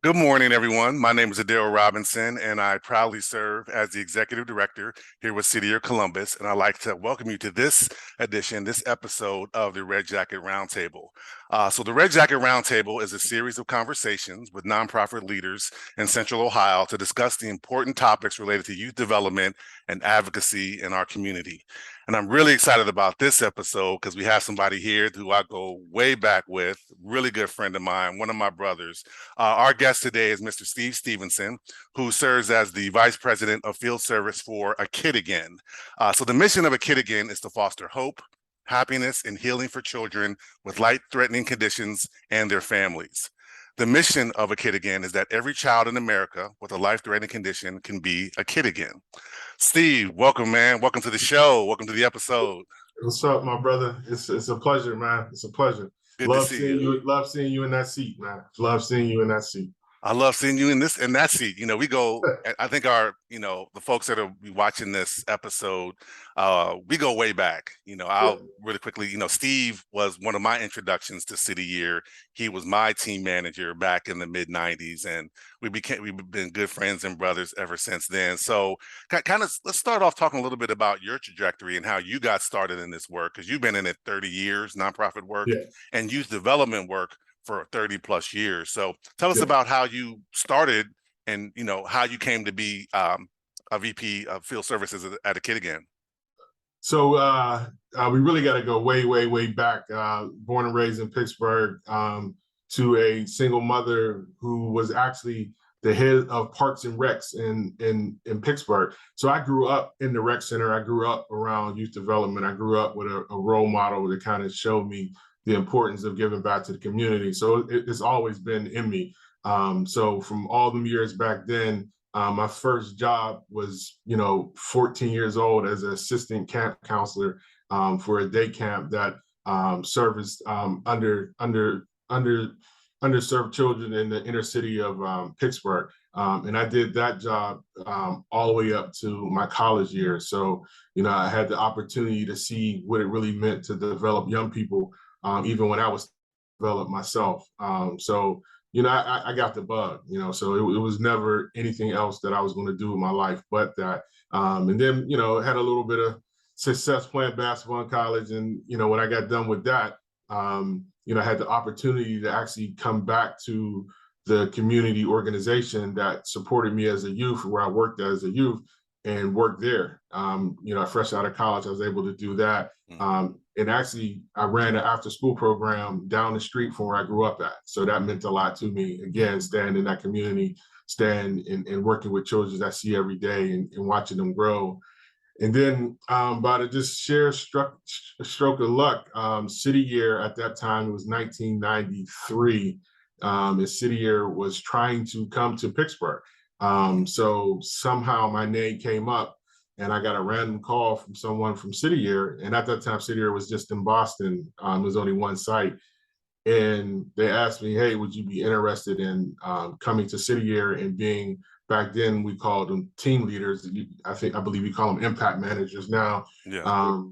Good morning, everyone. My name is Adero Robinson, and I proudly serve as the Executive Director here with City of Columbus. And I'd like to welcome you to this edition, this episode of the Red Jacket Roundtable. So the Red Jacket Roundtable is a series of conversations with nonprofit leaders in Central Ohio to discuss the important topics related to youth development and advocacy in our community. And I'm really excited about this episode because we have somebody here who I go way back with, really good friend of mine, one of my brothers. Our guest today is Mr. Steve Stevenson, who serves as the Vice President of Field Service for A Kid Again. So the mission of A Kid Again is to foster hope, happiness, and healing for children with life-threatening conditions and their families. The mission of A Kid Again is that every child in America with a life-threatening condition can be a kid again. Steve, welcome, man. Welcome to the show. Welcome to the episode. What's up, my brother? It's a pleasure, man. It's a pleasure. Good to see you. Love seeing you in that seat, man. Love seeing you in that seat. I love seeing you in that seat. We go, I think the folks that are watching this episode, we go way back. I'll really quickly, Steve was one of my introductions to City Year. He was my team manager back in the mid 90s, and we've been good friends and brothers ever since then. So let's start off talking a little bit about your trajectory and how you got started in this work, because you've been in it 30 years, nonprofit work and youth development work for 30 plus years. So tell us about how you started and, how you came to be a VP of Field Services at A Kid Again. So we really got to go way, way, way back. Born and raised in Pittsburgh, to a single mother who was actually the head of Parks and Recs in Pittsburgh. So I grew up in the rec center. I grew up around youth development. I grew up with a role model that kind of showed me the importance of giving back to the community. So it's always been in me. So from all them years back then, my first job was, 14 years old as an assistant camp counselor for a day camp that serviced underserved children in the inner city of Pittsburgh. And I did that job all the way up to my college years. So, I had the opportunity to see what it really meant to develop young people, even when I was developed myself. So, I got the bug, so it was never anything else that I was going to do in my life but that. And then, had a little bit of success playing basketball in college. And, when I got done with that, I had the opportunity to actually come back to the community organization that supported me as a youth, where I worked as a youth, and worked there. Fresh out of college, I was able to do that. And actually, I ran an after-school program down the street from where I grew up at. So that meant a lot to me. Again, staying in that community, staying and working with children I see every day and watching them grow. And then by the just sheer stroke of luck, City Year at that time, it was 1993, and City Year was trying to come to Pittsburgh. So somehow my name came up, and I got a random call from someone from City Year. And at that time, City Year was just in Boston. There was only one site. And they asked me, hey, would you be interested in coming to City Year and being, back then we called them team leaders. I believe we call them impact managers now. Yeah.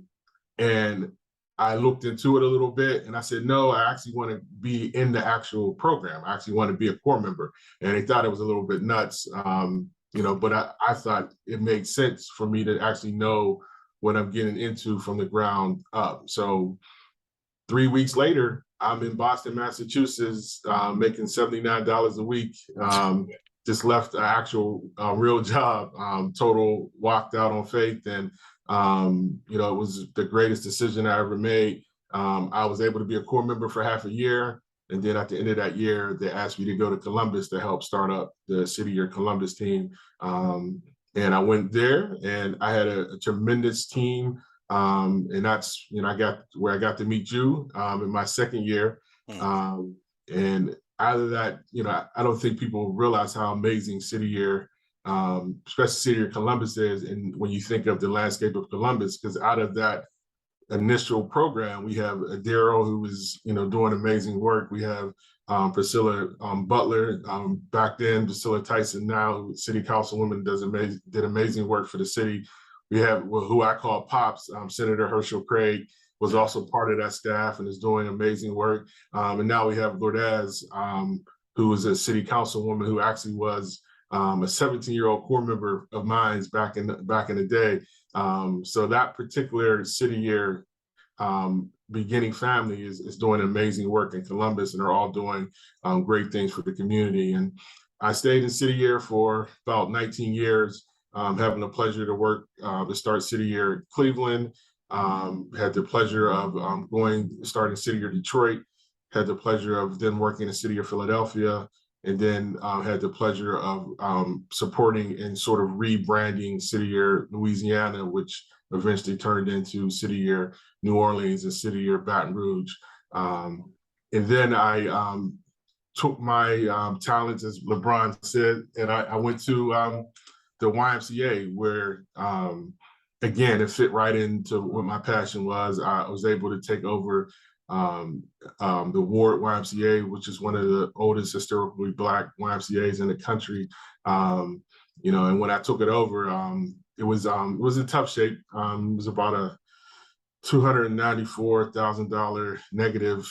And I looked into it a little bit, and I said, no, I actually want to be in the actual program. I actually want to be a core member. And they thought it was a little bit nuts, but I thought it made sense for me to actually know what I'm getting into from the ground up. So 3 weeks later, I'm in Boston, Massachusetts, making $79 a week. Just left an actual real job, total walked out on faith. And, it was the greatest decision I ever made. I was able to be a core member for half a year. And then at the end of that year, they asked me to go to Columbus to help start up the City Year Columbus team. And I went there, and I had a tremendous team. And that's, I got to meet you in my second year. And out of that, I don't think people realize how amazing City Year, especially City Year Columbus is. And when you think of the landscape of Columbus, because out of that initial program, we have Adero, who is, doing amazing work. We have Priscilla Butler, back then, Priscilla Tyson, now city councilwoman, did amazing work for the city. We have who I call Pops, Senator Herschel Craig, was also part of that staff and is doing amazing work. And now we have Lourdes, who was a city councilwoman who actually was a 17-year-old core member of mine back in the day. So that particular city year beginning family is doing amazing work in Columbus, and they're all doing great things for the community. And I stayed in city year for about 19 years, having the pleasure to work to start city year in Cleveland, had the pleasure of starting city year Detroit, had the pleasure of then working in the city of Philadelphia, and then had the pleasure of supporting and sort of rebranding City Year Louisiana, which eventually turned into City Year New Orleans and City Year Baton Rouge. And then I took my talents, as LeBron said, and I went to the YMCA, where, again, it fit right into what my passion was. I was able to take over the Ward YMCA, which is one of the oldest historically Black YMCAs in the country. And when I took it over, it was in tough shape. It was about a $294,000 negative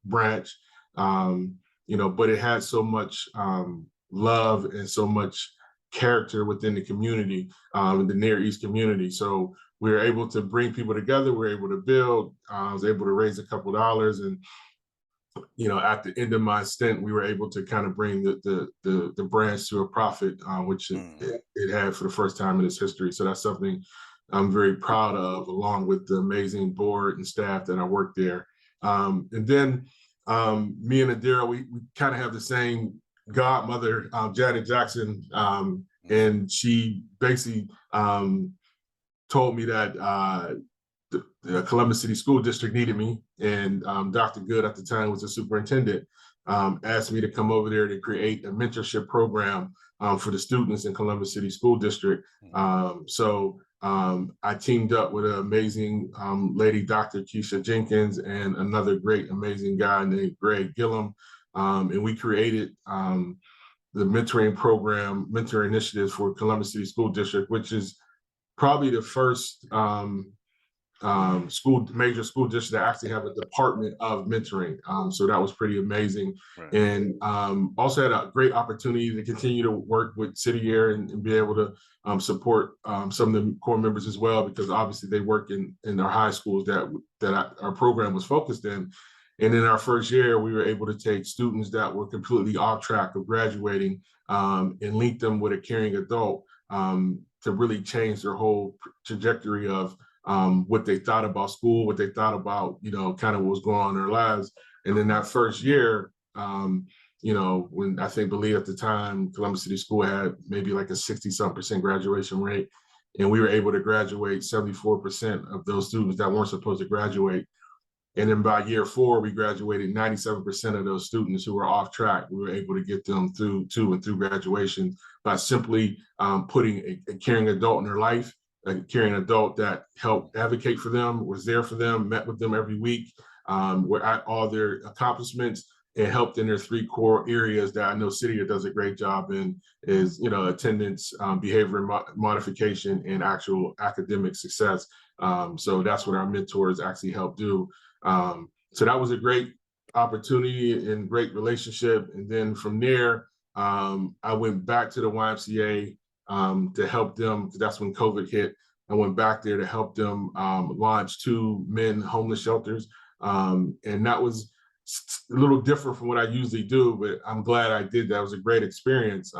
branch, but it had so much love and so much character within the community, in the Near East community. So we were able to bring people together. We were able to build. I was able to raise a couple dollars, and at the end of my stint, we were able to kind of bring the branch to a profit, which it had for the first time in its history. So that's something I'm very proud of, along with the amazing board and staff that I worked there. And then me and Adero, we kind of have the same godmother, Janet Jackson, and she basically told me that the Columbus City School District needed me, and Dr. Good at the time was the superintendent, asked me to come over there to create a mentorship program for the students in Columbus City School District. So I teamed up with an amazing lady, Dr. Keisha Jenkins, and another great, amazing guy named Greg Gillum, and we created the mentoring program, mentor initiatives for Columbus City School District, which is probably the first major school district that actually have a department of mentoring. So that was pretty amazing. Right. And also had a great opportunity to continue to work with City Year and be able to support some of the core members as well, because obviously they work in our high schools that our program was focused in. And in our first year, we were able to take students that were completely off track of graduating and link them with a caring adult to really change their whole trajectory of what they thought about school, what they thought about, kind of what was going on in their lives. And in that first year, when I believe at the time, Columbus City School had maybe like a 60-some% graduation rate. And we were able to graduate 74% of those students that weren't supposed to graduate. And then by year 4, we graduated 97% of those students who were off track. We were able to get them through graduation by simply putting a caring adult in their life, a caring adult that helped advocate for them, was there for them, met with them every week, were at all their accomplishments, and helped in their 3 core areas that I know City does a great job in, is attendance, behavior modification, and actual academic success. So that's what our mentors actually help do. So that was a great opportunity and great relationship. And then from there, I went back to the YMCA to help them, because that's when COVID hit. I went back there to help them launch 2 men homeless shelters. And that was a little different from what I usually do, but I'm glad I did that. It was a great experience.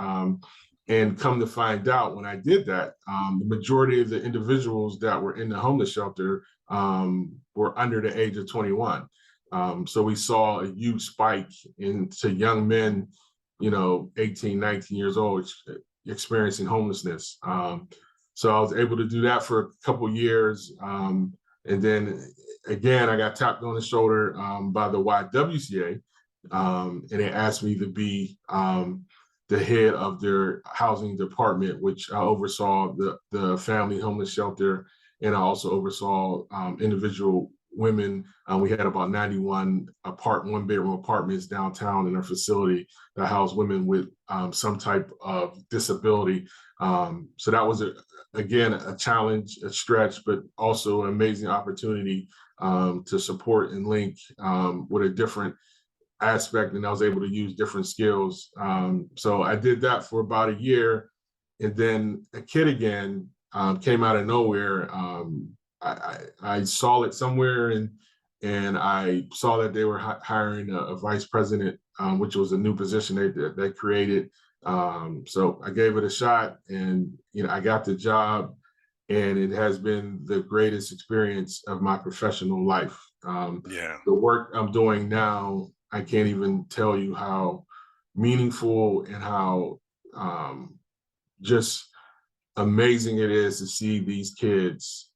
And come to find out, when I did that, the majority of the individuals that were in the homeless shelter were under the age of 21. So we saw a huge spike into young men, 18, 19 years old, experiencing homelessness. So I was able to do that for a couple of years. And then again, I got tapped on the shoulder by the YWCA, and they asked me to be the head of their housing department, which I oversaw the family homeless shelter, and I also oversaw individual women. We had about 91 one-bedroom apartments downtown in our facility that house women with some type of disability. So that was, again, a challenge, a stretch, but also an amazing opportunity to support and link with a different aspect, and I was able to use different skills. So I did that for about a year, and then a kid again came out of nowhere. I saw it somewhere, and I saw that they were hiring a vice president, which was a new position they created. So I gave it a shot, and I got the job, and it has been the greatest experience of my professional life. Yeah. The work I'm doing now, I can't even tell you how meaningful and how just amazing it is to see these kids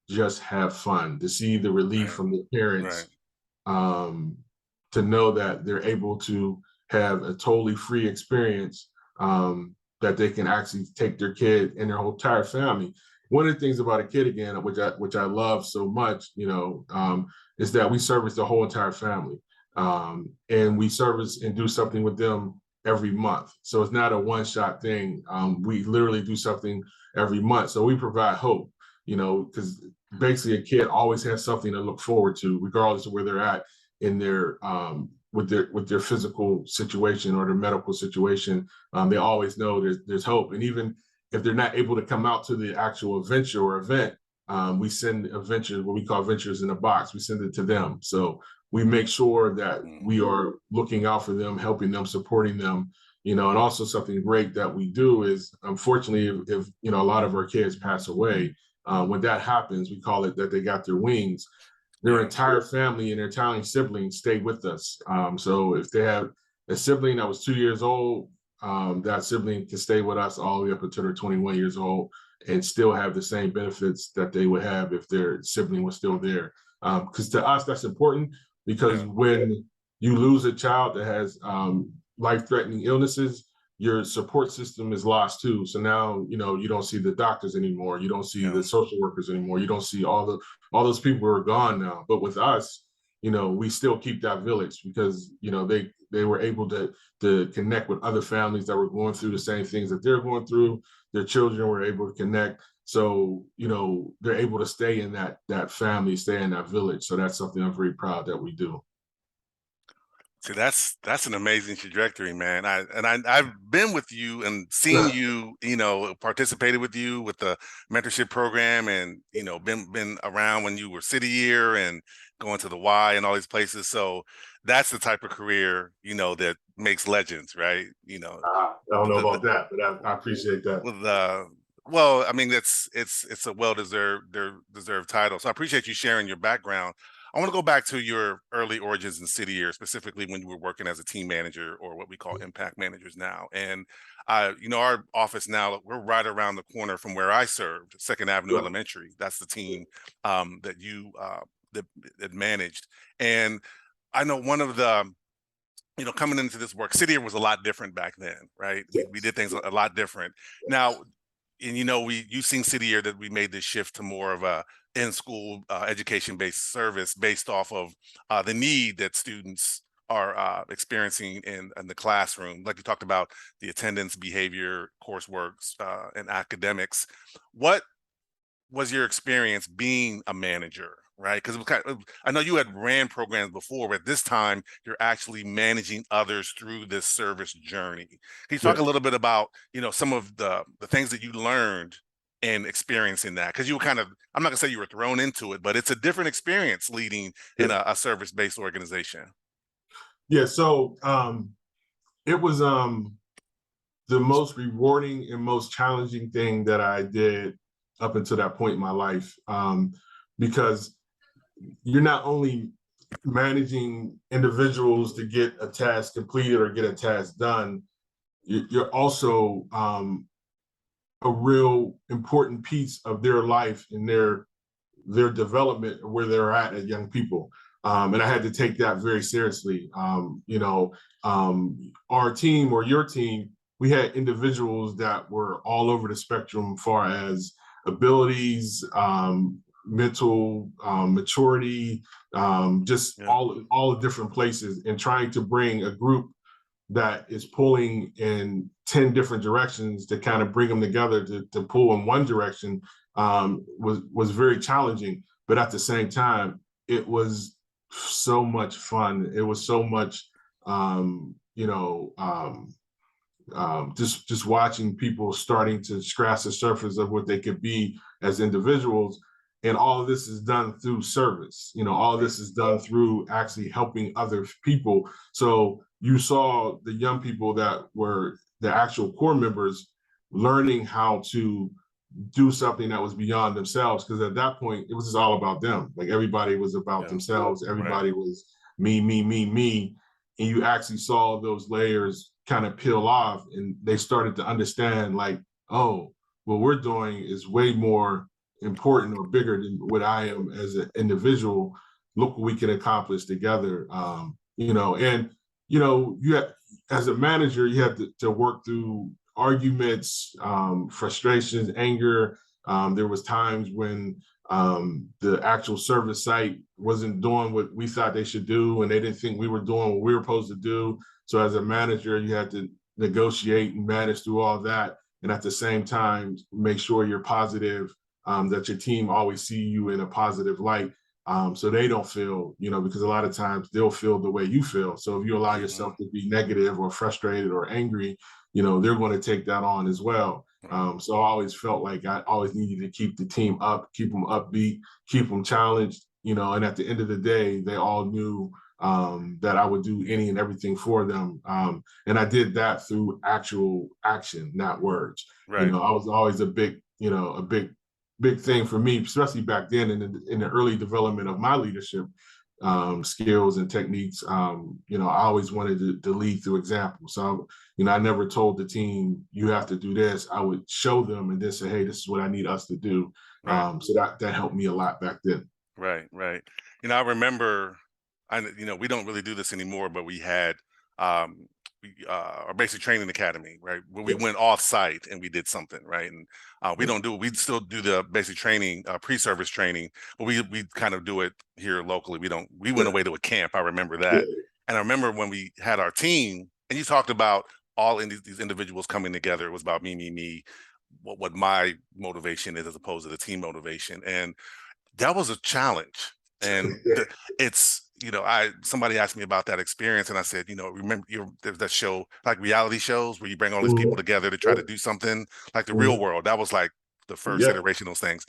just have fun, to see the relief Right. from the Right. parents, um, to know that they're able to have a totally free experience, that they can actually take their kid and their whole entire family. One of the things about a kid again, which I love so much, is that we service the whole entire family, and we service and do something with them every month. So it's not a one-shot thing. We literally do something every month. So we provide hope, because basically a kid always has something to look forward to, regardless of where they're at in their with their physical situation or their medical situation. They always know there's hope. And even if they're not able to come out to the actual adventure or event, we send adventures, what we call ventures in a box. We send it to them. So we make sure that we are looking out for them, helping them, supporting them. And also something great that we do is, unfortunately, if a lot of our kids pass away, when that happens, we call it that they got their wings. Their entire family and their entire siblings stay with us. So if they have a sibling that was 2 years old, that sibling can stay with us all the way up until they're 21 years old and still have the same benefits that they would have if their sibling was still there. Because to us, that's important, because when you lose a child that has life-threatening illnesses, your support system is lost too. So now, you don't see the doctors anymore. You don't see the social workers anymore. You don't see all those people who are gone now. But with us, we still keep that village, because, they were able to connect with other families that were going through the same things that they're going through. Their children were able to connect. So, they're able to stay in that family, stay in that village. So that's something I'm very proud that we do. See, that's an amazing trajectory, man. I've been with you and seen you, participated with you with the mentorship program, and been around when you were city year and going to the Y and all these places. So that's the type of career, that makes legends, right? I don't know The, about that, but I appreciate that. with well, I mean, it's a deserved title. So I appreciate you sharing your background. I want to go back to your early origins in city year, specifically when you were working as a team manager, or what we call impact managers now. And our office now, we're right around the corner from where I served, Second Avenue Elementary. That's the team that you that managed. And I know one of the coming into this work, city year was a lot different back then, right? We did things a lot different. Now, and you've seen city year that we made this shift to more of a in-school education-based service based off of the need that students are experiencing in the classroom. Like you talked about, the attendance, behavior, coursework, and academics. What was your experience being a manager, right? Because I know you had ran programs before, but this time you're actually managing others through this service journey. Can you talk a little bit about, some of the things that you learned and experiencing that? Because you were I'm not gonna say you were thrown into it, but it's a different experience leading in a service-based organization. Yeah. So it was the most rewarding and most challenging thing that I did up until that point in my life, because you're not only managing individuals to get a task completed or get a task done, you're also a real important piece of their life and their development, where they're at as young people. And I had to take that very seriously. Our team, or your team, we had individuals that were all over the spectrum as far as abilities, mental maturity, just all the different places, and trying to bring a group that is pulling in 10 different directions to kind of bring them together to pull in one direction, was very challenging. But at the same time, it was so much fun. It was so much you know, just watching people starting to scratch the surface of what they could be as individuals. And all of this is done through service. You know, all of this is done through actually helping other people. So you saw the young people that were the actual core members learning how to do something that was beyond themselves, because at that point it was just all about them. Like everybody was about themselves, everybody was me, me, me, me. And you actually saw those layers kind of peel off, and they started to understand, like, oh, what we're doing is way more important or bigger than what I am as an individual. Look what we can accomplish together. You know, and you know, you have, as a manager, you have to work through arguments, frustrations, anger. There was times when the actual service site wasn't doing what we thought they should do, and they didn't think we were doing what we were supposed to do. So as a manager, you had to negotiate and manage through all that, and at the same time, make sure you're positive, that your team always see you in a positive light. So they don't feel, you know, because a lot of times they'll feel the way you feel. So if you allow yourself to be negative or frustrated or angry, you know, they're going to take that on as well. So I always felt like I always needed to keep the team up, keep them upbeat, keep them challenged, you know, and at the end of the day, they all knew that I would do any and everything for them. And I did that through actual action, not words. Right. You know, I was always a big, you know, a big thing for me, especially back then in the early development of my leadership skills and techniques. You know, I always wanted to lead through example. So, you know, I never told the team, you have to do this. I would show them and then say, hey, this is what I need us to do. Right. So that helped me a lot back then. Right. You know, I remember, you know, we don't really do this anymore, but we had our basic training academy, right, where we went off site and we did something, right? And we still do the basic training, pre-service training, but we kind of do it here locally. We went away to a camp. I remember that. And I remember when we had our team, and you talked about all in these individuals coming together. It was about me, what my motivation is as opposed to the team motivation. And that was a challenge. And it's, you know, somebody asked me about that experience, and I said, you know, remember there's that show, like reality shows where you bring all these people together to try to do something like the real world. That was like the first iteration of those things.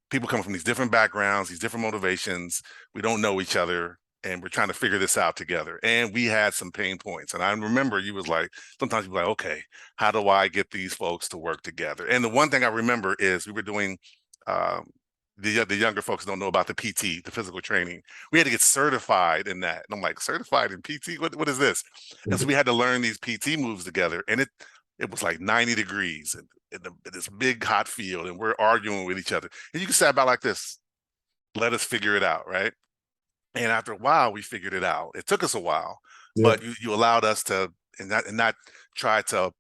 People coming from these different backgrounds, these different motivations. We don't know each other, and we're trying to figure this out together. And we had some pain points. And I remember you was like, sometimes you're like, okay, how do I get these folks to work together? And the one thing I remember is we were doing, the younger folks don't know about the PT, the physical training. We had to get certified in that. And I'm like, certified in PT? What is this? And so we had to learn these PT moves together. And it was like 90 degrees in this big hot field, and we're arguing with each other. And you can say about like this, let us figure it out, right? And after a while, we figured it out. It took us a while, but you allowed us to, and not try to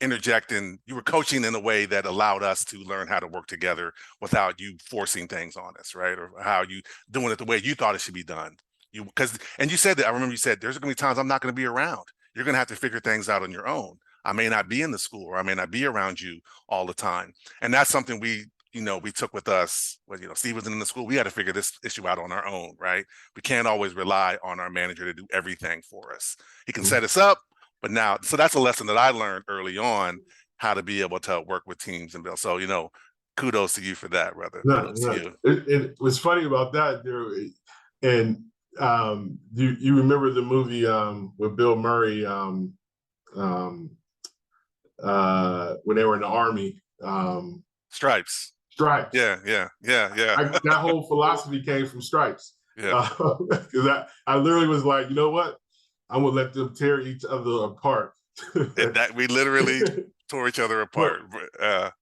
interject, and you were coaching in a way that allowed us to learn how to work together without you forcing things on us, right? Or how you doing it the way you thought it should be done. And you said that, I remember you said, there's gonna be times I'm not gonna be around. You're gonna have to figure things out on your own. I may not be in the school, or I may not be around you all the time. And that's something we took with us when, Stevenson in the school. We had to figure this issue out on our own, right? We can't always rely on our manager to do everything for us. He can set us up, but now, so that's a lesson that I learned early on, how to be able to work with teams and build. So, kudos to you for that, brother. No, it was funny about that there. And you remember the movie with Bill Murray when they were in the Army? Stripes. Yeah. That whole philosophy came from Stripes. Yeah. Because I literally was like, you know what? I'm gonna let them tear each other apart. And that we literally tore each other apart.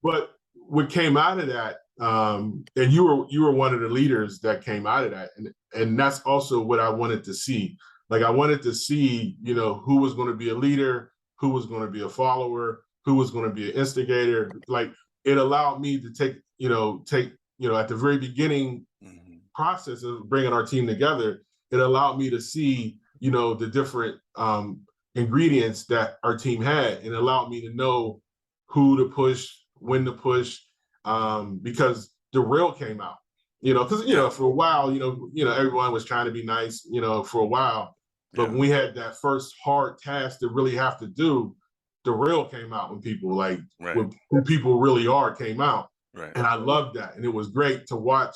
But what came out of that, and you were one of the leaders that came out of that, and that's also what I wanted to see. Like I wanted to see, who was going to be a leader, who was going to be a follower, who was going to be an instigator. Like it allowed me to take at the very beginning process of bringing our team together, it allowed me to see, the different ingredients that our team had, and allowed me to know who to push, when to push, because the real came out, because, for a while, everyone was trying to be nice, for a while. But Yeah. when we had that first hard task to really have to do, the real came out when people like Right. who people really are came out. Right. And I loved that. And it was great to watch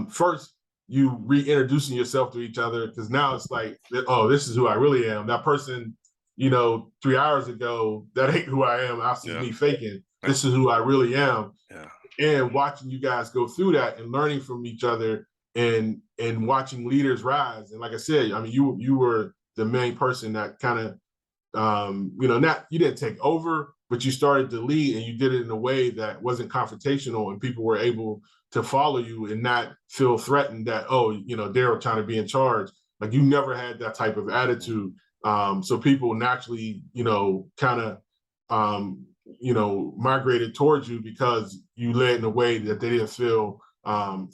first you reintroducing yourself to each other, because now it's like, oh, this is who I really am. That person, 3 hours ago, that ain't who I am. That's just Yeah. me faking. Yeah. This is who I really am. Yeah. And watching you guys go through that and learning from each other and watching leaders rise. And like I said, I mean, you were the main person that kind of not, you didn't take over, but you started to lead, and you did it in a way that wasn't confrontational, and people were able to follow you and not feel threatened that, oh, Daryl trying to be in charge. Like, you never had that type of attitude. So people naturally, kind of, migrated towards you because you led in a way that they didn't feel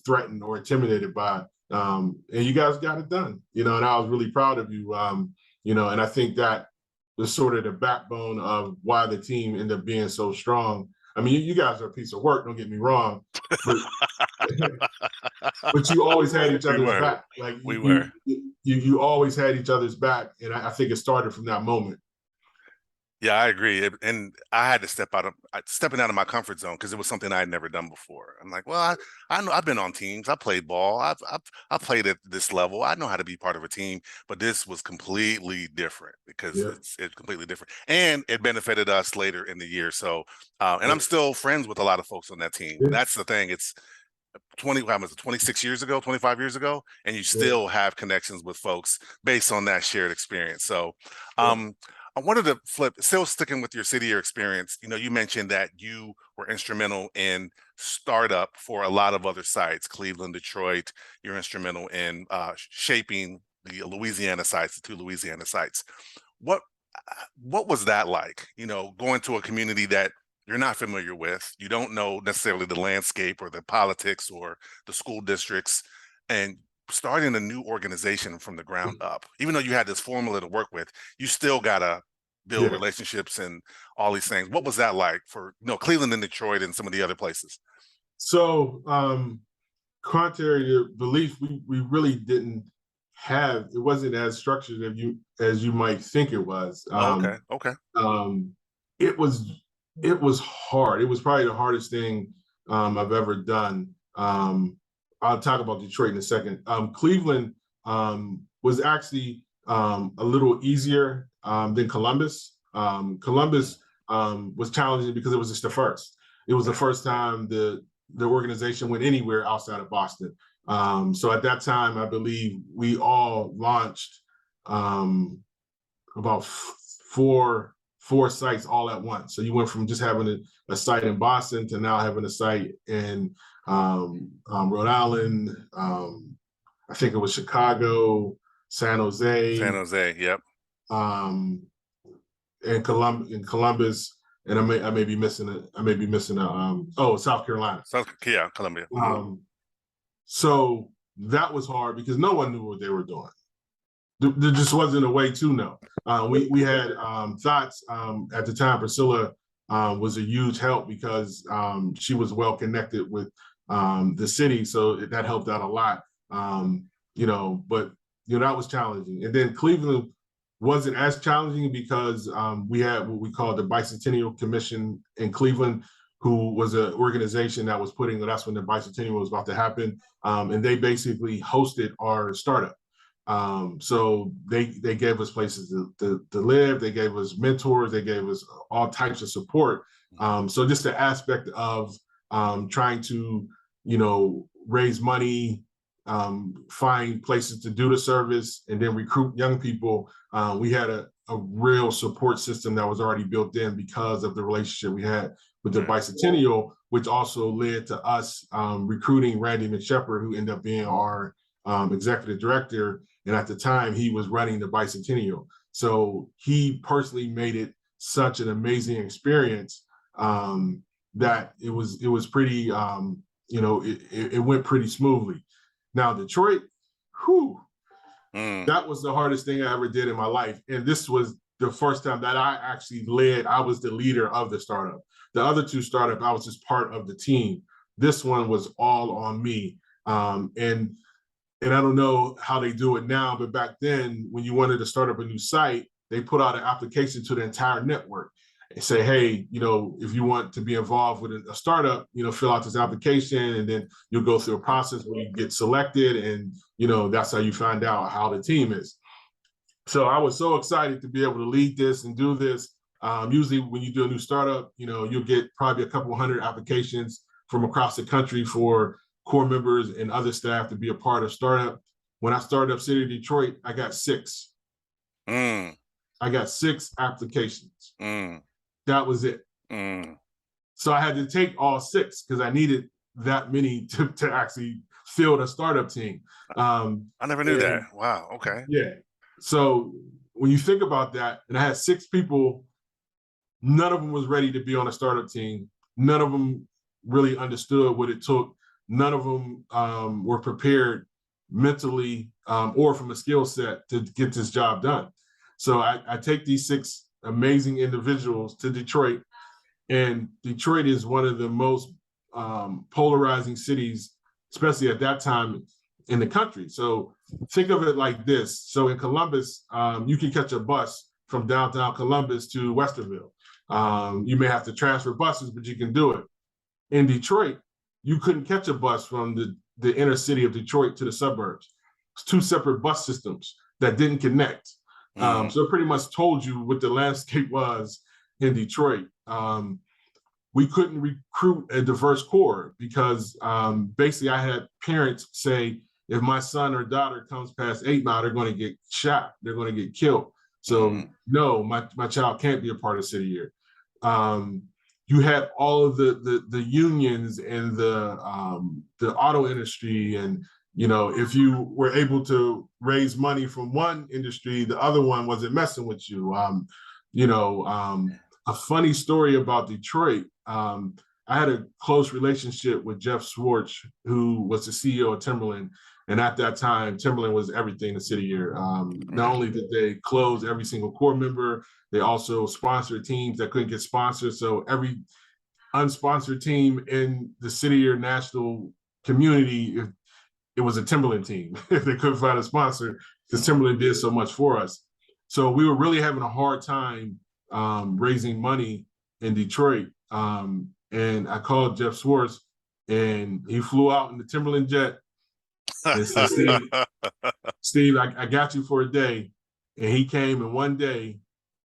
threatened or intimidated by. And you guys got it done, and I was really proud of you. And I think that was sort of the backbone of why the team ended up being so strong. I mean, you guys are a piece of work, don't get me wrong, but but you always had each We other's were. back. Like We were. you always had each other's back, and I think it started from that moment. Yeah, I agree. And I had to stepping out of my comfort zone because it was something I had never done before. I'm like, well, I know I've been on teams. I played ball. I've played at this level. I know how to be part of a team, but this was completely different because Yeah. it's completely different. And it benefited us later in the year. So, and Yeah. I'm still friends with a lot of folks on that team. Yeah. That's the thing. It's 26 years ago, 25 years ago, and you Yeah. still have connections with folks based on that shared experience. So, Yeah. I wanted to flip, still sticking with your city year experience. You mentioned that you were instrumental in startup for a lot of other sites, Cleveland, Detroit. You're instrumental in shaping the Louisiana sites, the 2 Louisiana sites. What what was that like? Going to a community that you're not familiar with, you don't know necessarily the landscape or the politics or the school districts, and starting a new organization from the ground up. Even though you had this formula to work with, you still gotta build Yeah. relationships and all these things. What was that like for Cleveland and Detroit and some of the other places? So, contrary to belief, we really didn't have, it wasn't as structured as you might think it was. Oh, okay, okay. Um, it was it was hard. It was probably the hardest thing I've ever done. I'll talk about Detroit in a second. Cleveland was actually a little easier than Columbus. Columbus was challenging because it was just the first. It was the first time the organization went anywhere outside of Boston. So at that time, I believe we all launched about four sites all at once. So you went from just having a site in Boston to now having a site in Rhode Island. I think it was Chicago, San San Jose, Jose, yep. um, and Columbus, and I may be missing South Carolina. Yeah, Columbia. So that was hard because no one knew what they were doing. There just wasn't a way to know. We had thoughts at the time. Priscilla was a huge help because she was well connected with the city, so that helped out a lot. But that was challenging. And then Cleveland wasn't as challenging because we had what we call the Bicentennial Commission in Cleveland, who was an organization that was that's when the bicentennial was about to happen, and they basically hosted our startup. So they gave us places to live, they gave us mentors, they gave us all types of support. So just the aspect of trying to, raise money, find places to do the service, and then recruit young people. We had a real support system that was already built in because of the relationship we had with the Bicentennial, which also led to us recruiting Randy McShepard, who ended up being our executive director. And at the time, he was running the Bicentennial. So he personally made it such an amazing experience that it was pretty, it went pretty smoothly. Now, Detroit, that was the hardest thing I ever did in my life. And this was the first time that I actually I was the leader of the startup. The other two startups, I was just part of the team. This one was all on me. And And I don't know how they do it now, but back then, when you wanted to start up a new site, they put out an application to the entire network and say, hey, if you want to be involved with a startup, fill out this application, and then you'll go through a process where you get selected, and that's how you find out how the team is. So I was so excited to be able to lead this and do this. Usually when you do a new startup, you'll get probably a couple hundred applications from across the country for core members and other staff to be a part of startup. When I started up City of Detroit, I got 6. Mm. I got 6 applications. Mm. That was it. Mm. So I had to take all 6 because I needed that many to actually field a startup team. I never knew that. Wow. Okay. Yeah. So when you think about that, and I had 6 people, none of them was ready to be on a startup team. None of them really understood what it took. None of them were prepared mentally or from a skill set to get this job done. So I take these 6 amazing individuals to Detroit, and Detroit is one of the most polarizing cities, especially at that time in the country. So think of it like this. So in Columbus, you can catch a bus from downtown Columbus to Westerville. You may have to transfer buses, but you can do it. In Detroit, you couldn't catch a bus from the inner city of Detroit to the suburbs. It's 2 separate bus systems that didn't connect. So it pretty much told you what the landscape was in Detroit. We couldn't recruit a diverse core because basically I had parents say, if my son or daughter comes past 8 Mile, they're going to get shot. They're going to get killed. So no, my child can't be a part of City Year. You had all of the unions and the auto industry, and if you were able to raise money from one industry, the other one wasn't messing with you. A funny story about Detroit. I had a close relationship with Jeff Schwartz, who was the CEO of Timberland. And at that time, Timberland was everything the City Year. Not only did they close every single core member, they also sponsored teams that couldn't get sponsored. So every unsponsored team in the City Year national community, it was a Timberland team if they couldn't find a sponsor, because Timberland did so much for us. So we were really having a hard time raising money in Detroit. And I called Jeff Schwartz, and he flew out in the Timberland jet and said, Steve, I got you for a day. And he came, and one day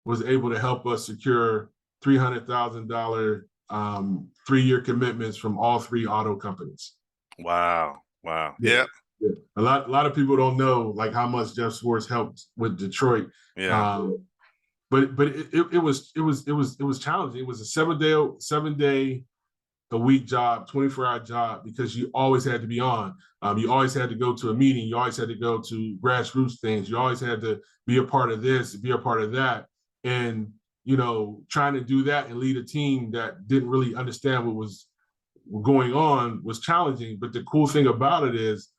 was able to help us secure $300,000 3-year commitments from all 3 auto companies. Wow. Yeah. A lot of people don't know like how much Jeff Schwartz helped with Detroit. Yeah. But it was challenging. It was a 7-day a week job, 24-hour job, because you always had to be on. You always had to go to a meeting. You always had to go to grassroots things. You always had to be a part of this, be a part of that. And, trying to do that and lead a team that didn't really understand what was going on was challenging. But the cool thing about it is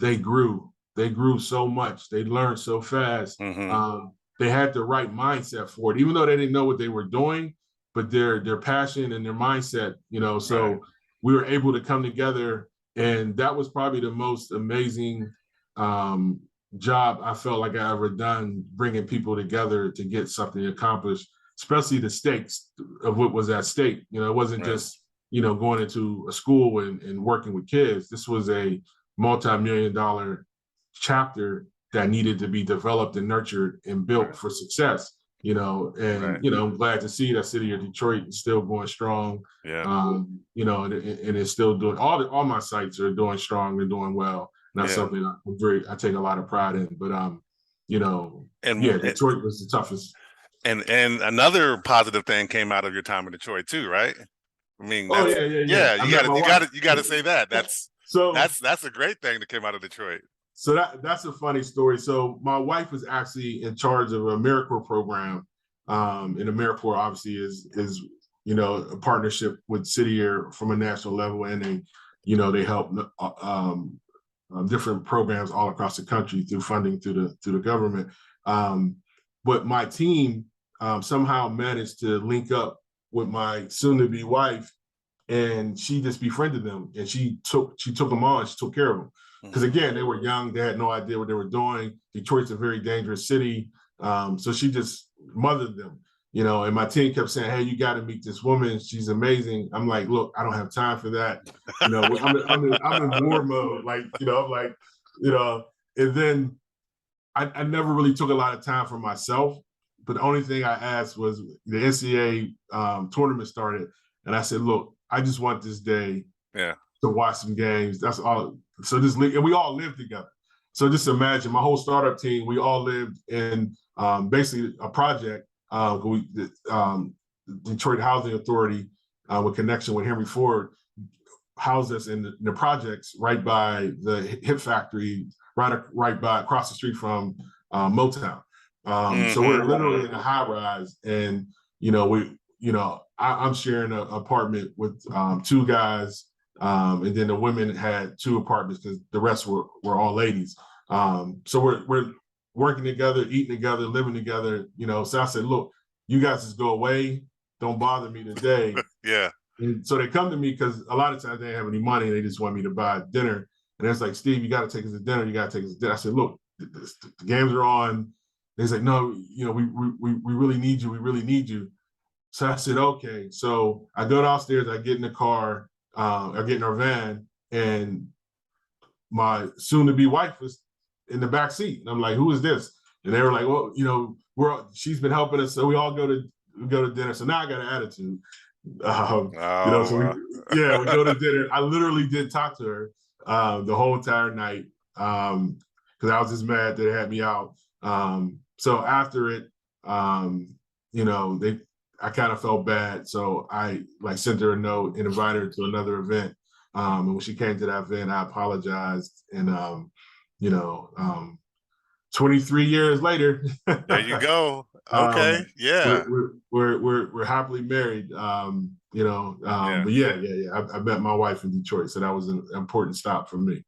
they grew. They grew so much. They learned so fast. They had the right mindset for it, even though they didn't know what they were doing, but their passion and their mindset, so right. We were able to come together, and that was probably the most amazing job I felt like I ever done, bringing people together to get something accomplished, especially the stakes of what was at stake. It wasn't just, going into a school and working with kids. This was a multi-million-dollar chapter that needed to be developed and nurtured and built for success, and, I'm glad to see that City of Detroit is still going strong. Yeah. And it's still doing, all my sites are doing strong and doing well. And that's something I take a lot of pride in, but, Detroit was the toughest. And another positive thing came out of your time in Detroit too, right? I mean, yeah. You got to say that. That's a great thing that came out of Detroit. So that's a funny story. So my wife was actually in charge of an AmeriCorps program, and AmeriCorps obviously is a partnership with City Year from a national level, and they help different programs all across the country through funding through the government. But my team somehow managed to link up with my soon-to-be wife, and she just befriended them, and she took them on. She took care of them. because again, they were young, they had no idea what they were doing. Detroit's a very dangerous city. So she just mothered them, and my team kept saying, hey, you got to meet this woman. She's amazing. I'm like, look, I don't have time for that. I'm in war mode. Like, I'm like, and then I never really took a lot of time for myself. But the only thing I asked was the NCAA tournament started. And I said, look, I just want this day to watch some games. That's all. So and we all lived together. So just imagine my whole startup team, we all lived in basically a project, Detroit Housing Authority with connection with Henry Ford housed us in the projects right by the hip factory, right by across the street from Motown. So we're literally in a high rise, and I'm sharing an apartment with two guys, and then the women had two apartments because the rest were all ladies. So we're working together, eating together, living together. So I said, look, you guys just go away, don't bother me today. Yeah. And so they come to me because a lot of times they didn't have any money. They just want me to buy dinner. And it's like, Steve, you got to take us to dinner. You got to take us to dinner. I said, look, the games are on. They're like, no, we really need you. We really need you. So I said, okay. So I go downstairs. I get in the car. I get in our van, and my soon-to-be wife was in the back seat. And I'm like, who is this? And they were like, well, she's been helping us. So we all go to dinner. So now I got an attitude. We go to dinner. I literally did talk to her the whole entire night because I was just mad that they had me out. So after it, I kind of felt bad. So I sent her a note and invited her to another event. And when she came to that event, I apologized. And 23 years later, there you go. Okay, yeah. We're happily married. But I met my wife in Detroit, so that was an important stop for me.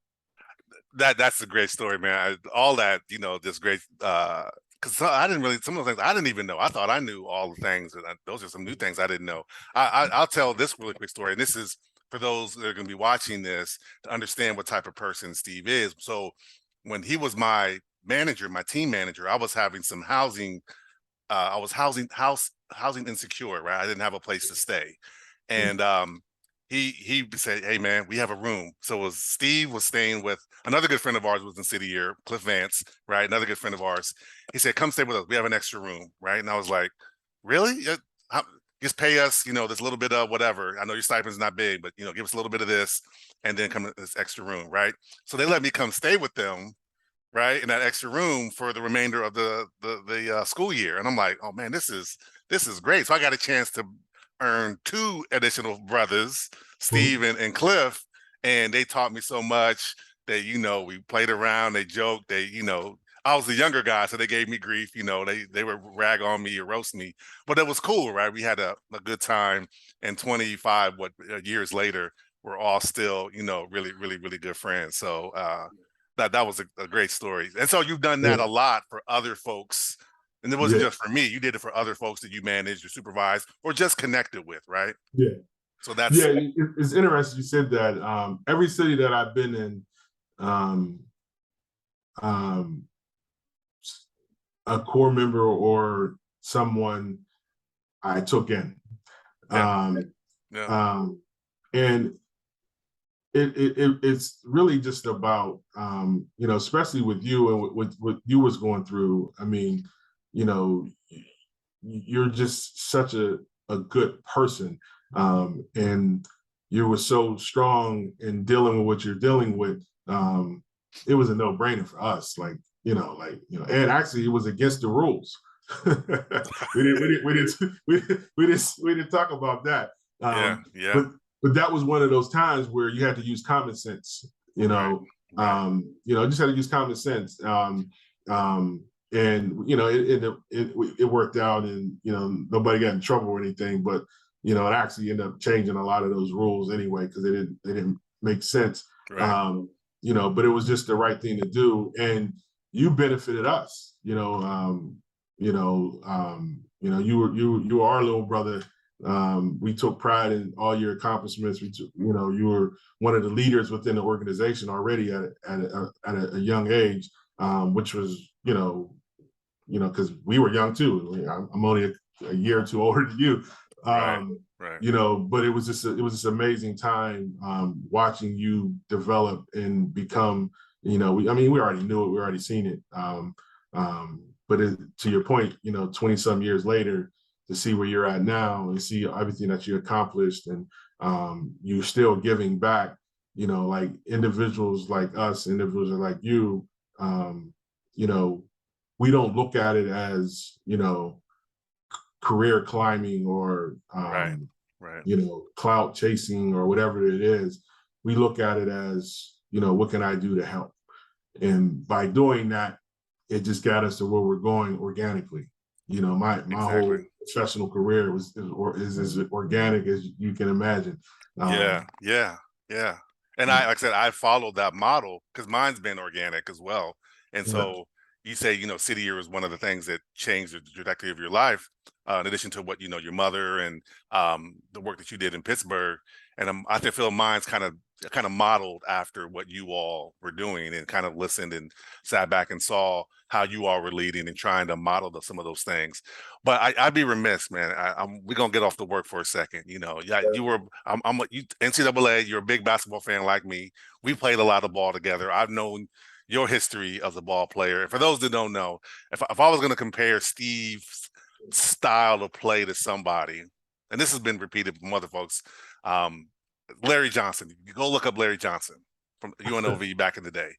That's a great story, man. All that, this great. Because I didn't really, some of the things I didn't even know. I thought I knew all the things, and those are some new things I didn't know. I'll tell this really quick story, and this is for those that are going to be watching this to understand what type of person Steve is. So when he was my manager, my team manager, I was having some housing. I was housing insecure, right? I didn't have a place to stay, and he said, "Hey, man, we have a room." So Steve was staying with another good friend of ours, was in City Year, Cliff Vance, right? Another good friend of ours. He said, "Come stay with us. We have an extra room," right? And I was like, "Really? Just pay us, this little bit of whatever. I know your stipend's not big, but give us a little bit of this, and then come to this extra room, right?" So they let me come stay with them, right, in that extra room for the remainder of the school year. And I'm like, oh man, this is great. So I got a chance to earn two additional brothers, Steve and Cliff, and they taught me so much that we played around, they joked, I was the younger guy, so they gave me grief, they would rag on me or roast me, but it was cool, right? We had a good time, and 25 years later, we're all still, really, really, really good friends. So that was a great story. And so you've done that a lot for other folks. And it wasn't just for me. You did it for other folks that you managed or supervised or just connected with, right? Yeah. So that's... Yeah, it's interesting you said that. Every city that I've been in, a core member or someone I took in. And it's really just about, especially with you and what you was going through. I mean, you're just such a good person. And you were so strong in dealing with what you're dealing with. It was a no-brainer for us. And actually it was against the rules. we didn't talk about that. But that was one of those times where you had to use common sense, just had to use common sense. It worked out, and, nobody got in trouble or anything, but, it actually ended up changing a lot of those rules anyway, because they didn't make sense. Right. But it was just the right thing to do. And you benefited us, you were our little brother We took pride in all your accomplishments. You were one of the leaders within the organization already at a young age, which was, because we were young too. I'm only a year or two older than you. Right. Right. But it was just amazing time watching you develop and become, we already knew it, we already seen it. But to your point, 20 some years later, to see where you're at now and see everything that you accomplished, and you're still giving back, like individuals like us, individuals like you, you know, we don't look at it as, career climbing or, Right. Right. clout chasing or whatever it is. We look at it as, what can I do to help? And by doing that, it just got us to where we're going organically. My Exactly. whole professional career is as organic as you can imagine. Yeah. Yeah. Yeah. And like I said, I followed that model because mine's been organic as well. And so you say, City Year was one of the things that changed the trajectory of your life, in addition to what, your mother and the work that you did in Pittsburgh. And I feel mine's kind of modeled after what you all were doing, and kind of listened and sat back and saw how you all were leading and trying to model some of those things. But I'd be remiss, man. We're gonna get off the work for a second. Yeah, you NCAA. You're a big basketball fan like me. We played a lot of ball together. I've known your history as a ball player. And for those that don't know, if I was going to compare Steve's style of play to somebody, and this has been repeated from other folks, Larry Johnson. You go look up Larry Johnson from UNLV back in the day.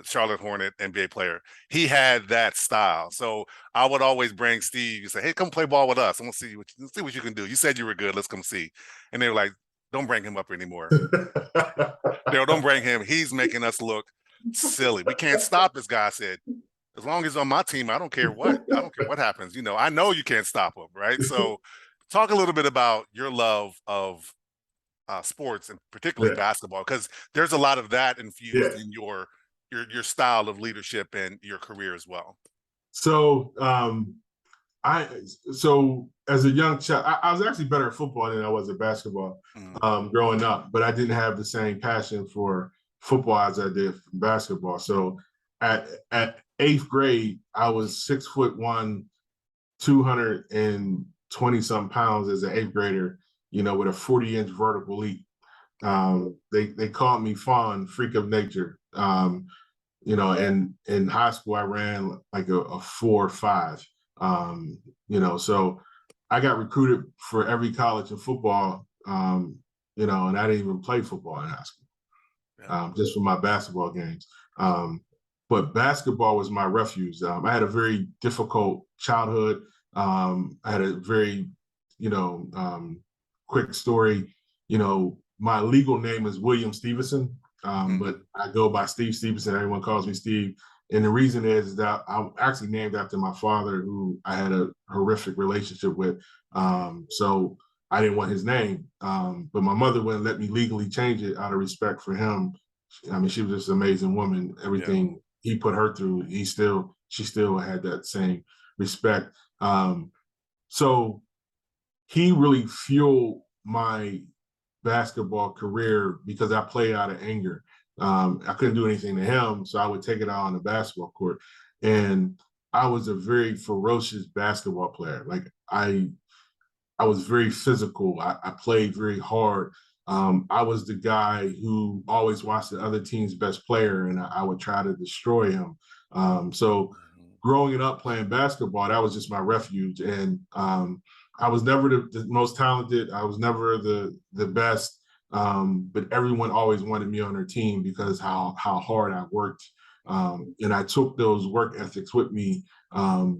Charlotte Hornet NBA player. He had that style. So I would always bring Steve and say, "Hey, come play ball with us. I want to see what you can do. You said you were good. Let's come see." And they were like, "Don't bring him up anymore. Daryl, don't bring him. He's making us look silly. We can't stop this guy." I said, "As long as he's on my team, I don't care what. I don't care what happens. I know you can't stop him, right?" So talk a little bit about your love of sports, and particularly basketball, because there's a lot of that infused in your style of leadership and your career as well. So as a young child, I was actually better at football than I was at basketball growing up, but I didn't have the same passion for football as I did for basketball. So at 8th grade, I was 6'1", 220 some pounds as an 8th grader, with a 40-inch vertical leap. They called me Fawn, freak of nature. And in high school, I ran like a 4.5. So I got recruited for every college in football, and I didn't even play football in high school, just for my basketball games. But basketball was my refuge. I had a very difficult childhood. I had a very, quick story. My legal name is William Stevenson, but I go by Steve Stevenson. Everyone calls me Steve. And the reason is that I'm actually named after my father, who I had a horrific relationship with. So I didn't want his name, but my mother wouldn't let me legally change it out of respect for him. I mean, she was just an amazing woman. Everything he put her through, she still had that same respect. So he really fueled my basketball career because I played out of anger. I couldn't do anything to him, so I would take it out on the basketball court. And I was a very ferocious basketball player. Like I was very physical. I played very hard. I was the guy who always watched the other team's best player, and I would try to destroy him. So growing up playing basketball, that was just my refuge. And I was never the most talented. I was never the best, but everyone always wanted me on their team because how hard I worked. And I took those work ethics with me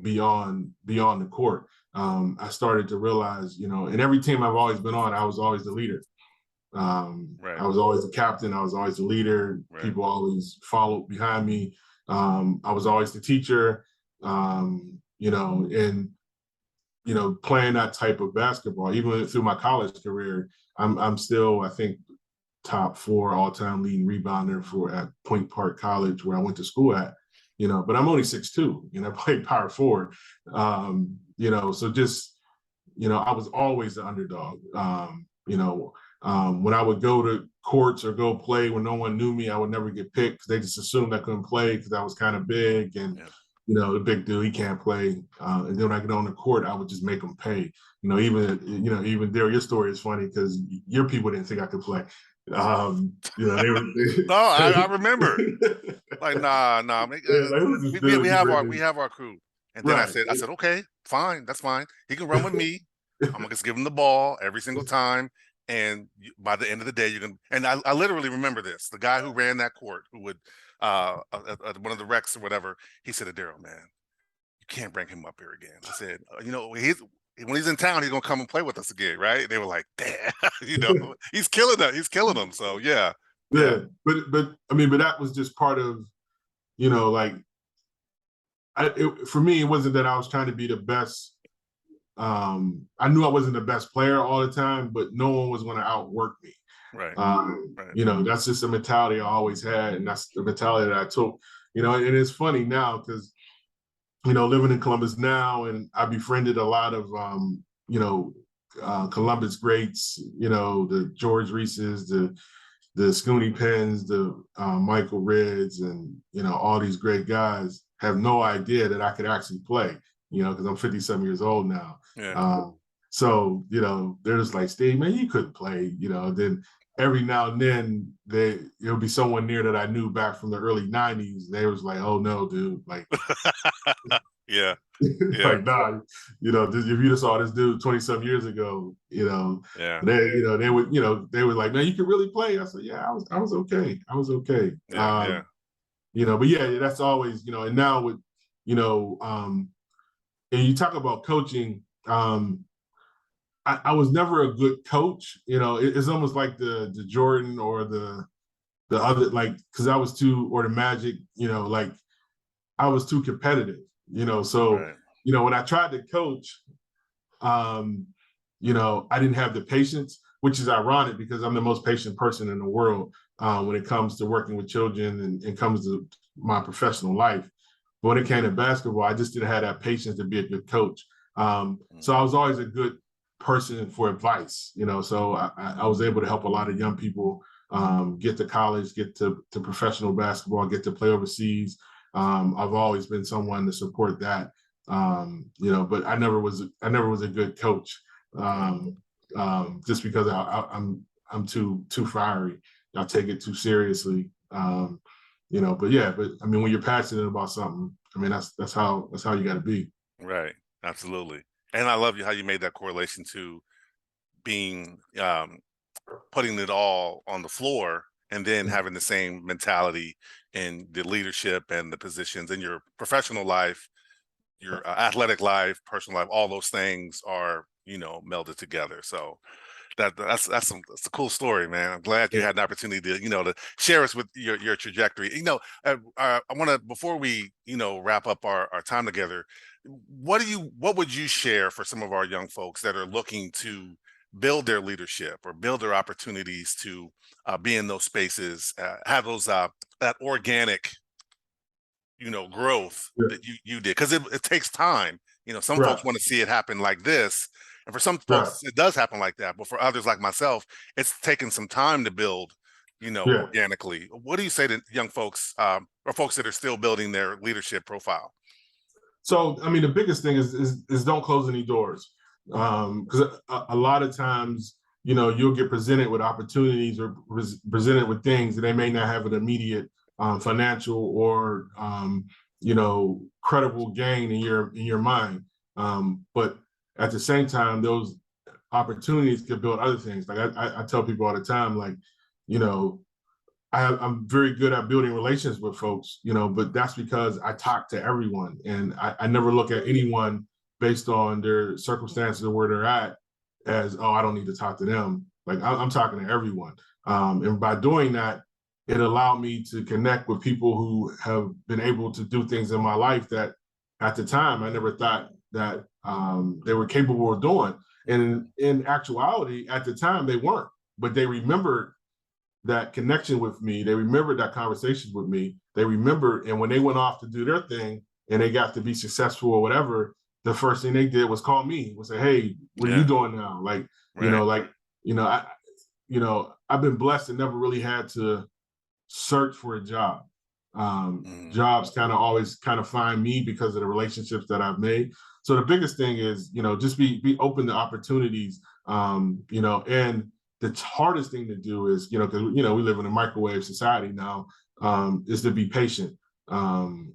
beyond the court. I started to realize, in every team I've always been on, I was always the leader. I was always the captain. I was always the leader. People always followed behind me. I was always the teacher, and playing that type of basketball, even through my college career, I'm still, I think, top 4 all-time leading rebounder at Point Park College, where I went to school at. But I'm only 6'2", I played power forward. So just I was always the underdog. When I would go to courts or go play when no one knew me, I would never get picked because they just assumed I couldn't play because I was kind of big and, the big dude, he can't play. And then when I get on the court, I would just make them pay. Even Daryl, your story is funny because your people didn't think I could play. They were. No, I remember. Like, nah. We have our crew. And then I said, okay, fine, that's fine. He can run with me. I'm gonna just give him the ball every single time. And by the end of the day, you can. And I literally remember this. The guy who ran that court, who would at one of the recs or whatever, he said, Adero, man, you can't bring him up here again. I said, when he's in town, he's gonna come and play with us again, right? They were like, damn, he's killing them. He's killing them. So yeah. But that was just part of, for me, it wasn't that I was trying to be the best. I knew I wasn't the best player all the time, but no one was going to outwork me. Right. That's just a mentality I always had, and that's the mentality that I took. And it's funny now because, living in Columbus now, and I befriended a lot of, Columbus greats. The George Reeses, the Scooney Penns, the Michael Reds, and all these great guys have no idea that I could actually play. Because I'm 57 years old now. Yeah. So, they're just like, Steve, man, you couldn't play, then every now and then it'll be someone near that I knew back from the early 90s. They was like, oh no, dude. Like, yeah. Like, nah, if you just saw this dude 20-some years ago, they were like, man, you can really play. I said, yeah, I was okay. I was okay. Yeah. But yeah, that's always, and now with, and you talk about coaching, I was never a good coach. It's almost like the Jordan or the other, like, because I was too, or the Magic, like I was too competitive, so, right. When I tried to coach, I didn't have the patience, which is ironic because I'm the most patient person in the world when it comes to working with children and comes to my professional life. But when it came to basketball, I just didn't have that patience to be a good coach. So I was always a good person for advice, so I was able to help a lot of young people get to college, get to professional basketball, get to play overseas. I've always been someone to support that, but I never was a good coach just because I'm too fiery. I take it too seriously. But when you're passionate about something, that's how you got to be. Right. Absolutely. And I love how you made that correlation to being putting it all on the floor and then having the same mentality in the leadership and the positions in your professional life, your athletic life, personal life. All those things are melded together. So that's a cool story, man. I'm glad you had an opportunity to to share us with your trajectory. I want to, before we wrap up our time together, what would you share for some of our young folks that are looking to build their leadership or build their opportunities to be in those spaces, have those that organic growth that you did, because it takes time. Some folks want to see it happen like this, and for some folks it does happen like that, but for others like myself, it's taken some time to build organically. What do you say to young folks or folks that are still building their leadership profile? So the biggest thing is don't close any doors, because a lot of times you'll get presented with opportunities or presented with things that they may not have an immediate financial or credible gain in your mind, but at the same time those opportunities could build other things. Like I tell people all the time, like I'm very good at building relations with folks, but that's because I talk to everyone, and I never look at anyone based on their circumstances or where they're at as, oh, I don't need to talk to them. Like I'm talking to everyone, and by doing that, it allowed me to connect with people who have been able to do things in my life that at the time I never thought that they were capable of doing. And in actuality, at the time they weren't, but they remembered that connection with me. They remembered that conversation with me. They remembered, and when they went off to do their thing and they got to be successful or whatever, the first thing they did was call me, was say, "Hey, what are you Yeah. doing now?" Like, Right. I, I've been blessed and never really had to search for a job. Jobs kind of always kind of find me because of the relationships that I've made. So the biggest thing is, just be open to opportunities. And the hardest thing to do is, because we live in a microwave society now, is to be patient. And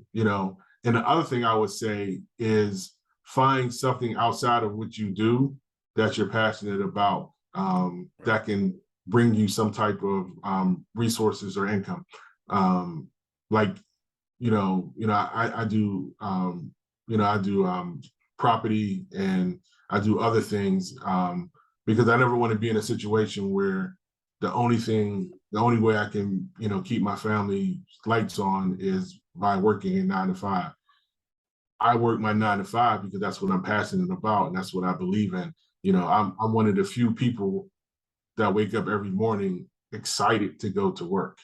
the other thing I would say is find something outside of what you do that you're passionate about, that can bring you some type of resources or income. Like, I do, I do property, and I do other things, because I never want to be in a situation where the only way I can, keep my family lights on is by working a 9 to 5. I work my 9 to 5 because that's what I'm passionate about and that's what I believe in. I'm one of the few people that wake up every morning excited to go to work.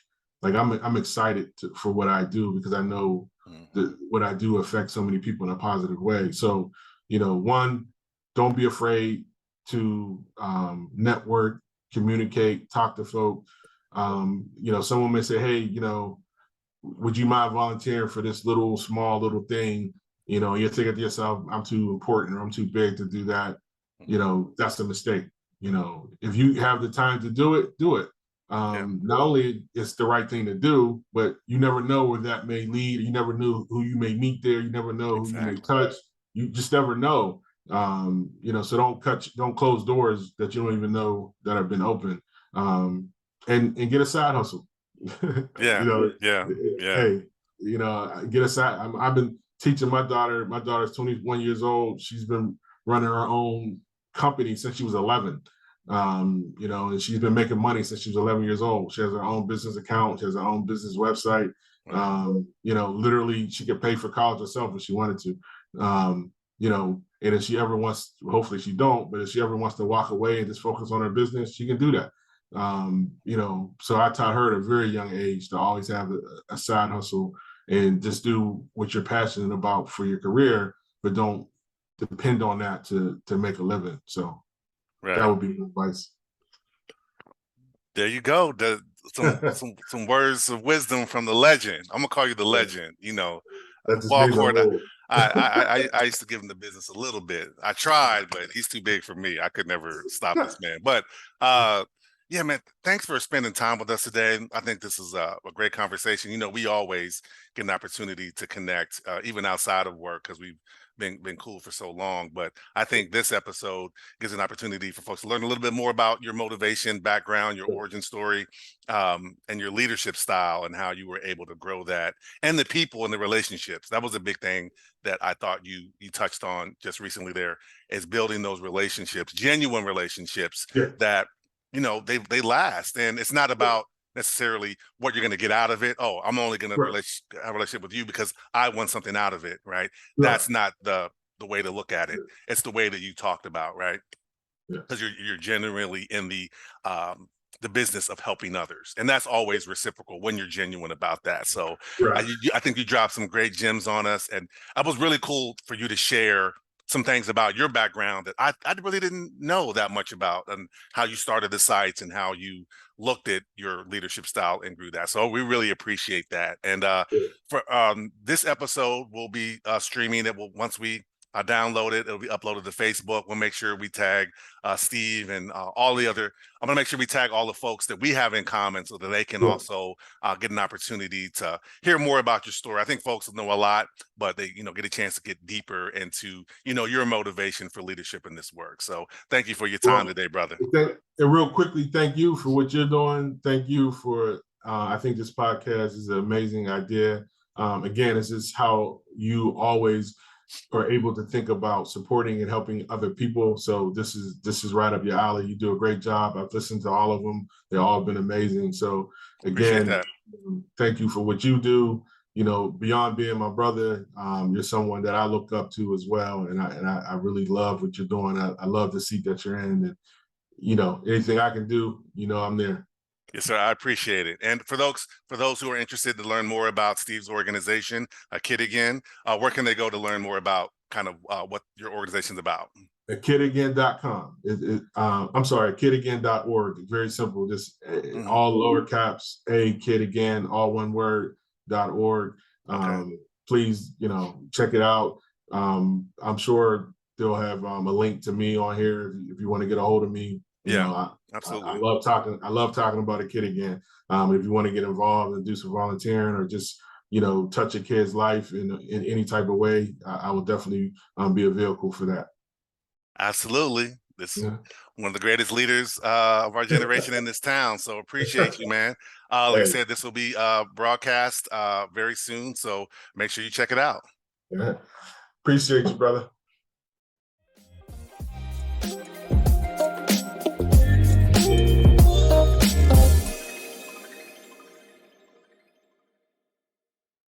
Like I'm excited for what I do because I know that what I do affects so many people in a positive way. So, one, don't be afraid to network, communicate, talk to folk. Someone may say, "Hey, would you mind volunteering for this small little thing?" You're thinking to yourself, "I'm too important or I'm too big to do that." That's a mistake. If you have the time to do it, do it. Not only it's the right thing to do, but you never know where that may lead. You never know who you may meet there. You never know who you may touch. You just never know. So don't close doors that you don't even know that have been open. And get a side hustle. Yeah. Hey, get a side. I've been teaching my daughter. My daughter's 21 years old. She's been running her own company since she was 11. And she's been making money since she was 11 years old. She has her own business account. She has her own business website. Literally she could pay for college herself if she wanted to. And if she ever wants, hopefully she don't, but if she ever wants to walk away and just focus on her business, she can do that. So I taught her at a very young age to always have a side hustle and just do what you're passionate about for your career, but don't depend on that to make a living. So that would be my advice. There you go. Some words of wisdom from the legend. I'm gonna call you the legend. That just Ball means I'm court. old. I used to give him the business a little bit. I tried, but he's too big for me. I could never stop this man. But yeah, man, thanks for spending time with us today. I think this is a great conversation. We always get an opportunity to connect, even outside of work, because we've been cool for so long. But I think this episode gives an opportunity for folks to learn a little bit more about your motivation, background, your origin story, and your leadership style and how you were able to grow that, and the people and the relationships. That was a big thing that I thought you touched on just recently there, is building those relationships, genuine relationships that they last. And it's not about necessarily what you're going to get out of it. Oh, I'm only going to have a relationship with you because I want something out of it, right? That's not the way to look at it. It's the way that you talked about, right? Because you're genuinely in the business of helping others, and that's always reciprocal when you're genuine about that. So I think you dropped some great gems on us, and it was really cool for you to share some things about your background that I really didn't know that much about, and how you started the sites and how you looked at your leadership style and grew that. So we really appreciate that. And for this episode will be streaming. It will, once we download it, it'll be uploaded to Facebook. We'll make sure we tag Steve and all the other. I'm gonna make sure we tag all the folks that we have in common so that they can also get an opportunity to hear more about your story. I think folks know a lot, but they get a chance to get deeper into your motivation for leadership in this work. So thank you for your time today, brother. And real quickly, thank you for what you're doing. Thank you for I think this podcast is an amazing idea. Again, it's just how you always are able to think about supporting and helping other people. So this is right up your alley. You do a great job. I've listened to all of them. They've all been amazing. So again, thank you for what you do. Beyond being my brother, you're someone that I look up to as well. And I really love what you're doing. I love the seat that you're in. And anything I can do, I'm there. Yes, sir. I appreciate it. And for those who are interested to learn more about Steve's organization, Kid Again, where can they go to learn more about kind of what your organization's about. Kidagain.com. I'm sorry, kidagain.org. Very simple. Just all lower caps, kid again, all one word, .org. Okay. Please, check it out. I'm sure they'll have a link to me on here if you want to get a hold of me. Absolutely. I love talking. I love talking about a kid again. If you want to get involved and do some volunteering or just touch a kid's life in any type of way, I will definitely be a vehicle for that. Absolutely. This one of the greatest leaders of our generation in this town. So appreciate you, man. Like I said, this will be broadcast very soon. So make sure you check it out. Appreciate you, brother.